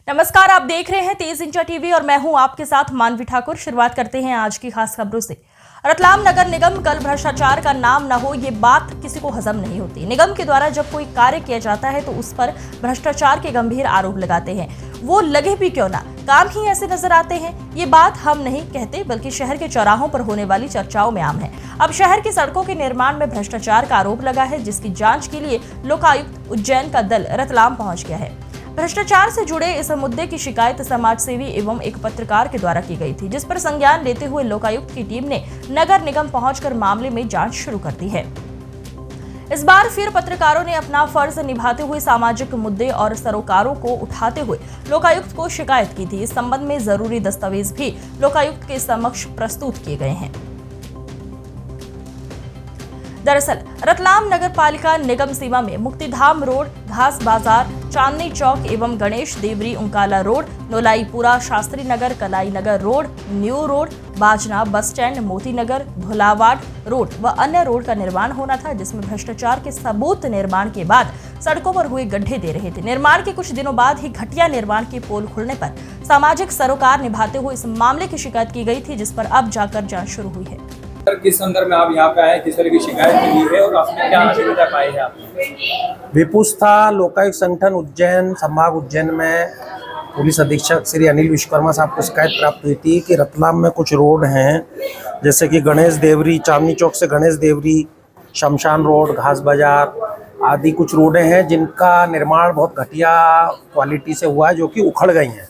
नमस्कार, आप देख रहे हैं तेज इंडिया टीवी और मैं हूं आपके साथ मानवी ठाकुर। शुरुआत करते हैं आज की खास खबरों से। रतलाम नगर निगम कल भ्रष्टाचार का नाम न हो, ये बात किसी को हजम नहीं होती। निगम के द्वारा जब कोई कार्य किया जाता है तो उस पर भ्रष्टाचार के गंभीर आरोप लगाते हैं, वो लगे भी क्यों ना, काम ही ऐसे नजर आते हैं। ये बात हम नहीं कहते, बल्कि शहर के चौराहों पर होने वाली चर्चाओं में आम है। अब शहर की सड़कों के निर्माण में भ्रष्टाचार का आरोप लगा है, जिसकी जांच के लिए लोकायुक्त उज्जैन का दल रतलाम पहुंच गया है। भ्रष्टाचार से जुड़े इस मुद्दे की शिकायत समाजसेवी एवं एक पत्रकार के द्वारा की गई थी, जिस पर संज्ञान लेते हुए लोकायुक्त की टीम ने नगर निगम पहुंचकर मामले में जांच शुरू कर दी है। इस बार फिर पत्रकारों ने अपना फर्ज निभाते हुए सामाजिक मुद्दे और सरोकारों को उठाते हुए लोकायुक्त को शिकायत की थी। इस संबंध में जरूरी दस्तावेज भी लोकायुक्त के समक्ष प्रस्तुत किए गए हैं। दरअसल रतलाम नगर पालिका निगम सीमा में मुक्तिधाम रोड, घास बाजार, चांदनी चौक एवं गणेश देवरी उंकाला रोड, नोलाईपुरा, शास्त्री नगर, कलाई नगर रोड, न्यू रोड, बाजना bus stand, Moti Nagar, भुलावाड road व अन्य रोड का निर्माण होना था, जिसमें भ्रष्टाचार के सबूत निर्माण के बाद सड़कों पर हुए गड्ढे दे रहे थे। निर्माण के कुछ दिनों बाद ही घटिया निर्माण के पोल खुलने पर सामाजिक सरोकार निभाते हुए इस मामले की शिकायत की गई थी, जिस पर अब जाकर जांच शुरू हुई है। किस संदर्भ में आप यहाँ पे आए, किस तरह की शिकायत मिली है और आपने क्या सुविधा पाई है? आप विपुस्था लोकायुक्त संगठन उज्जैन संभाग उज्जैन में पुलिस अधीक्षक श्री अनिल विश्वकर्मा साहब को शिकायत प्राप्त हुई थी कि रतलाम में कुछ रोड हैं, जैसे कि गणेश देवरी, चांदनी चौक से गणेश देवरी, शमशान रोड, घास बाजार आदि कुछ रोडें हैं जिनका निर्माण बहुत घटिया क्वालिटी से हुआ है, जो कि उखड़ गई हैं।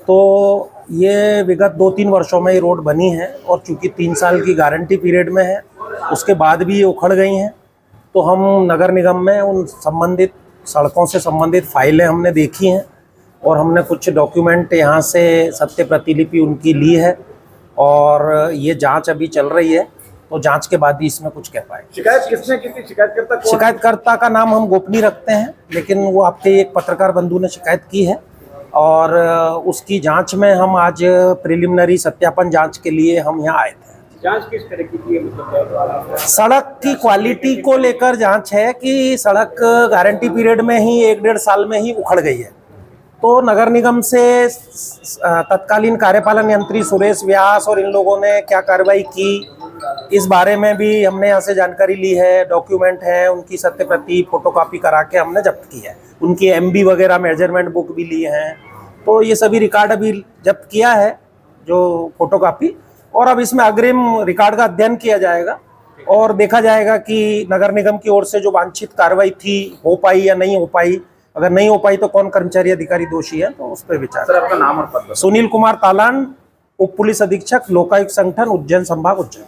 तो ये विगत 2-3 वर्षों में ये रोड बनी है और चूंकि 3 साल की गारंटी पीरियड में है, उसके बाद भी ये उखड़ गई हैं। तो हम नगर निगम में उन संबंधित सड़कों से संबंधित फाइलें हमने देखी हैं और हमने कुछ डॉक्यूमेंट यहाँ से सत्य प्रतिलिपि उनकी ली है और ये जांच अभी चल रही है। तो जांच के बाद ही इसमें कुछ कह पाए। शिकायत किसने की थी? शिकायतकर्ता का नाम हम गोपनीय रखते हैं, लेकिन वो आपके एक पत्रकार बंधु ने शिकायत की है और उसकी जांच में हम आज प्रिलिमिनरी सत्यापन जांच के लिए हम यहाँ आए थे। जांच किस तरह की थी? मतलब सड़क की क्वालिटी को लेकर जांच है कि सड़क गारंटी पीरियड में ही 1-1.5 साल में ही उखड़ गई है। तो नगर निगम से तत्कालीन कार्यपालन यंत्री सुरेश व्यास और इन लोगों ने क्या कार्रवाई की, इस बारे में भी हमने यहाँ से जानकारी ली है। डॉक्यूमेंट है, उनकी सत्य प्रति फोटोकॉपी करा के हमने जब्त की है। उनकी एमबी वगैरह मेजरमेंट बुक भी लिए हैं। तो ये सभी रिकॉर्ड अभी जब्त किया है, जो फोटोकॉपी, और अब इसमें अग्रिम रिकॉर्ड का अध्ययन किया जाएगा और देखा जाएगा कि नगर निगम की ओर से जो वांछित कार्रवाई थी हो पाई या नहीं हो पाई। अगर नहीं हो पाई तो कौन कर्मचारी अधिकारी दोषी है, तो उस पर विचार। सर, आपका नाम और पद? सुनील कुमार तालान, उप पुलिस अधीक्षक लोकायुक्त संगठन उज्जैन संभाग उज्जैन।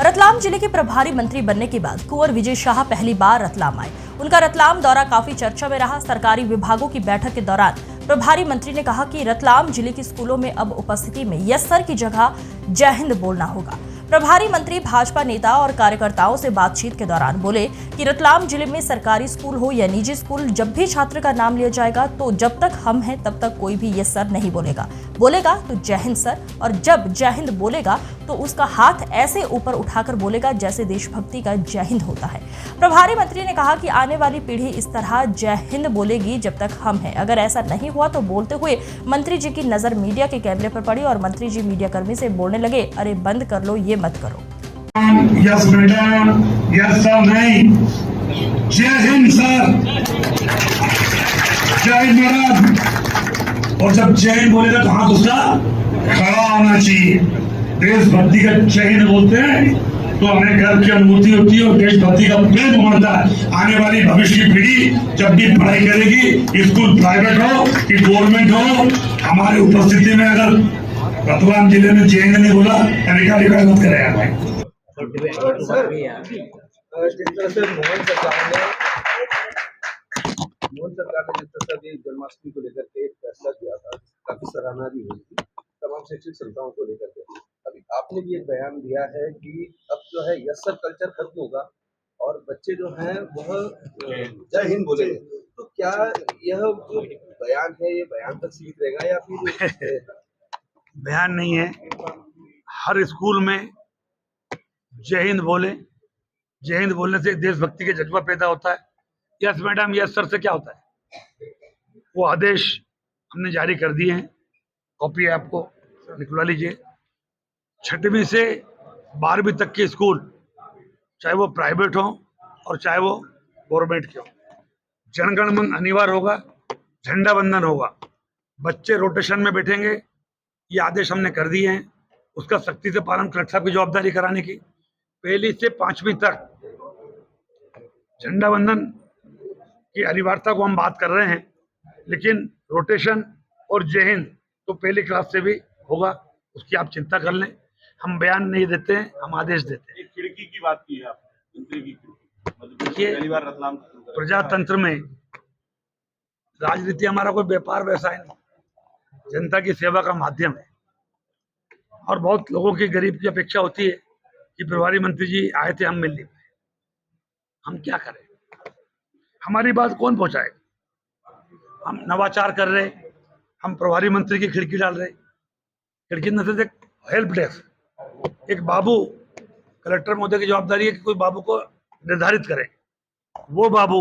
रतलाम जिले के प्रभारी मंत्री बनने के बाद कुंवर विजय शाह पहली बार रतलाम आए। उनका रतलाम दौरा काफी चर्चा में रहा। सरकारी विभागों की बैठक के दौरान प्रभारी मंत्री ने कहा कि रतलाम जिले के स्कूलों में अब उपस्थिति में यस सर की जगह जय हिंद बोलना होगा। प्रभारी मंत्री भाजपा नेता और कार्यकर्ताओं से बातचीत के दौरान बोले कि रतलाम जिले में सरकारी स्कूल हो या निजी स्कूल, जब भी छात्र का नाम लिया जाएगा तो जब तक हम हैं तब तक कोई भी यस सर नहीं बोलेगा तो जय हिंद सर, और जब जय हिंद बोलेगा तो उसका हाथ ऐसे ऊपर उठाकर बोलेगा जैसे देशभक्ति का जय हिंद होता है। प्रभारी मंत्री ने कहा कि आने वाली पीढ़ी इस तरह जय हिंद बोलेगी जब तक हम हैं। अगर ऐसा नहीं हुआ तो बोलते हुए मंत्री जी की नजर मीडिया के कैमरे पर पड़ी और मंत्री जी मीडिया कर्मी से बोलने लगे, अरे बंद कर लो, ये मत करो। यस मैडम, यस सर नहीं, जय हिंद सर, जय हिंद मैडम। और जब जय हिंद बोलेगा तो हाथ उसका खड़ा होना चाहिए। देशभक्ति का जय हिंद बोलते हैं तो हमें गर्व की अनुभूति होती है और देशभक्ति का प्रेम बढ़ता है। आने वाली भविष्य की पीढ़ी जब भी पढ़ाई करेगी, स्कूल प्राइवेट हो कि गवर्नमेंट हो, हमारी उपस्थिति में अगर रतलाम जिले में जय हिंद नहीं बोला, रिकॉर्ड मत करेगा भाई। मोहन सरकार ने जिस तरह से जन्माष्टमी को लेकर के एक फैसला किया था, काफी सराहना भी हुई थी तमाम शैक्षिक संस्थाओं को लेकर के। अभी आपने भी एक बयान दिया है कि अब जो है यस सर कल्चर खत्म होगा और बच्चे जो हैं वह जय हिंद बोलेंगे। तो क्या यह जो बयान है ये बयान तक सीमित रहेगा या फिर? बयान नहीं है, हर स्कूल में जय हिंद बोले। जय हिंद बोलने से देशभक्ति के जज्बा पैदा होता है। यस मैडम, यस सर से क्या होता है? वो आदेश हमने जारी कर दिए हैं, कॉपी है आपको, निकलवा लीजिए। 6वीं से 12वीं तक के स्कूल, चाहे वो प्राइवेट हो और चाहे वो गवर्नमेंट के हो, जनगण मन अनिवार्य होगा, झंडा वंदन होगा, बच्चे रोटेशन में बैठेंगे। ये आदेश हमने कर दिए हैं, उसका सख्ती से पालन कलेक्टर साहब की जवाबदारी कराने की। 1ली से 5वीं तक झंडा वंदन की अनिवार्यता को हम बात कर रहे हैं, लेकिन रोटेशन और जय हिंद तो 1ली क्लास से भी होगा, उसकी आप चिंता कर लें। हम बयान नहीं देते हैं, हम आदेश देते हैं। एक खिड़की की बात की है आपने, एंट्री की खिड़की। देखिए, पहली बार रतलाम प्रजातंत्र में राजनीति हमारा कोई व्यापार व्यवसाय नहीं, जनता की सेवा का माध्यम है। और बहुत लोगों की, गरीब की अपेक्षा होती है कि प्रभारी मंत्री जी आए थे, हम मिल नहीं पाए। हम क्या करें, हमारी बात कौन पहुंचाएगा? हम नवाचार कर रहे, हम प्रभारी मंत्री की खिड़की डाल रहे। खिड़की न से हेल्प डेस्क, एक बाबू, कलेक्टर महोदय की जवाबदारी है कि कोई बाबू को निर्धारित करें। वो बाबू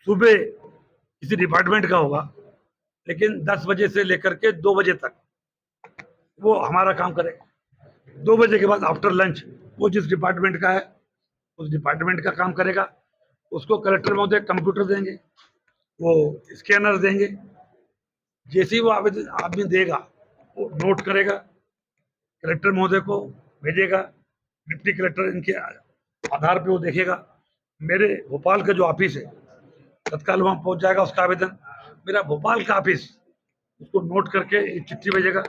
सुबह किसी डिपार्टमेंट का होगा, लेकिन 10 बजे से लेकर के 2 बजे तक वो हमारा काम करेगा। 2 बजे के बाद आफ्टर लंच वो जिस डिपार्टमेंट का है उस डिपार्टमेंट का काम करेगा। उसको कलेक्टर महोदय कंप्यूटर देंगे, वो स्कैनर देंगे। जैसे ही वो आवेदन आदमी देगा, वो नोट करेगा, कलेक्टर महोदय को भेजेगा, डिप्टी कलेक्टर इनके आधार पे वो देखेगा। मेरे भोपाल का जो ऑफिस है, तत्काल वहाँ पहुँच जाएगा उसका आवेदन। मेरा भोपाल का ऑफिस उसको नोट करके एक चिट्ठी भेजेगा,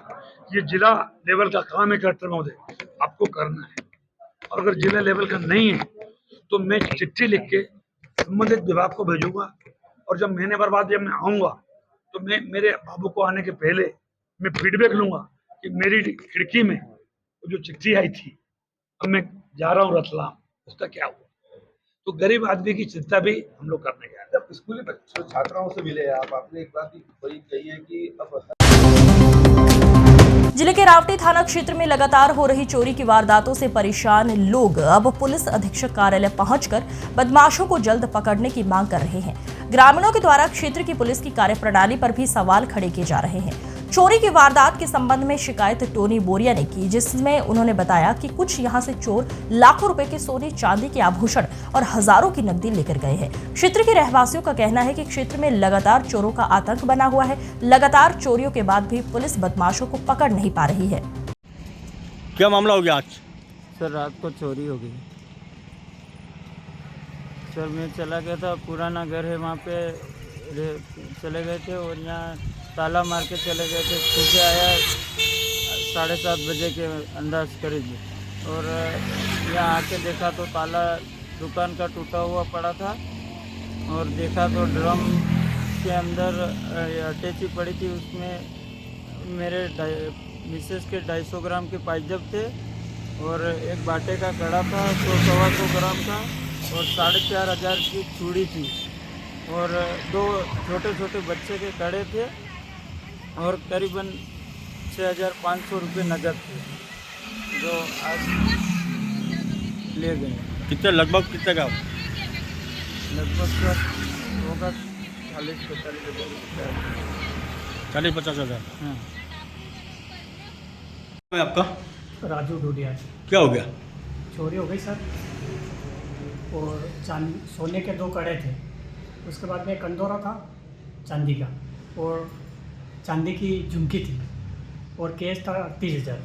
ये जिला लेवल का काम है कलेक्टर महोदय, आपको करना है। और अगर जिला लेवल का नहीं है तो मैं चिट्ठी लिख के संबंधित विभाग को भेजूंगा। और जब महीने भर बाद जब मैं आऊँगा तो मैं मेरे बाबू को आने के पहले मैं फीडबैक लूंगा कि मेरी खिड़की में वो जो चिट्ठी आई थी, अब मैं जा रहा हूँ रतलाम, उसका क्या हुआ। तो गरीब आदमी की चिंता भी हम लोग करने गए। जब स्कूली बच्चों छात्राओं से मिले आप, आपने एक बात वही कही है कि अब जिले के रावटी थाना क्षेत्र में लगातार हो रही चोरी की वारदातों से परेशान लोग अब पुलिस अधीक्षक कार्यालय पहुंचकर बदमाशों को जल्द पकड़ने की मांग कर रहे हैं। ग्रामीणों के द्वारा क्षेत्र की पुलिस की कार्यप्रणाली पर भी सवाल खड़े किए जा रहे हैं। चोरी की वारदात के संबंध में शिकायत टोनी बोरिया ने की, जिसमें उन्होंने बताया कि कुछ यहां से चोर लाखों रुपए के सोने चांदी के आभूषण और हजारों की नकदी लेकर गए हैं। क्षेत्र के रहवासियों का कहना है कि क्षेत्र में लगातार चोरों का आतंक बना हुआ है। लगातार चोरियों के बाद भी पुलिस बदमाशों को पकड़ नहीं पा रही है। क्या मामला हो गया आज? सर रात को चोरी हो गई। सर मैं चला गया था, पुराना घर है वहाँ पे चले गए थे और यहाँ ताला मार के चले गए थे। सुबह आया 7:30 बजे के अंदाज करीब और यहाँ आके देखा तो ताला दुकान का टूटा हुआ पड़ा था और देखा तो ड्रम के अंदर अटैची पड़ी थी। उसमें मेरे मिसेस के 250 ग्राम के पाइजब थे और एक बाटे का कड़ा था 100-125 ग्राम का और 4,500 की चूड़ी थी और 2 छोटे छोटे बच्चे के कड़े थे और करीबन 6,500 रुपये नकद थे जो आज ले गए। कितने लगभग कितने का? लगभग सर होगा 40-50 हज़ार। हाँ। मैं आपका राजू ढूंढिया। क्या हो गया? चोरी हो गई सर और सोने के 2 कड़े थे, उसके बाद में कंदोरा था चांदी का और चांदी की झुमकी थी और केस था 30,000।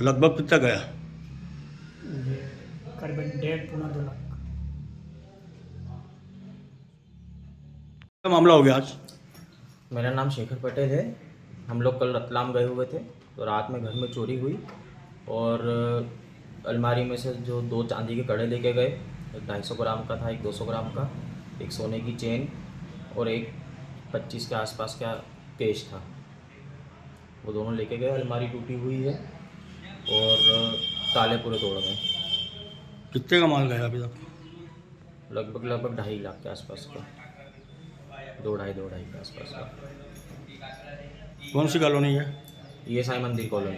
लगभग कितना गया? ये करीबन 1.5-2 लाख। क्या मामला हो गया आज? मेरा नाम शेखर पटेल है। हम लोग कल रतलाम गए हुए थे तो रात में घर में चोरी हुई और अलमारी में से जो 2 चांदी के कड़े लेके गए, एक 250 ग्राम का था, एक 200 ग्राम का, एक सोने की चेन और एक 25 के आसपास का केश था, वो दोनों लेके गए। अलमारी टूटी हुई है और ताले पूरे तोड़ गए। कितने का माल गया अभी तक? लगभग 2.5 लाख के आसपास का, 2.5 के आसपास का। कौन सी कॉलोनी है? ये साईं मंदिर कॉलोनी,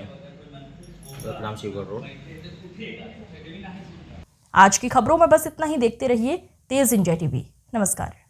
रतलाम शिवगढ़ रोड। आज की खबरों में बस इतना ही। देखते रहिए तेज इंडिया टीवी। नमस्कार।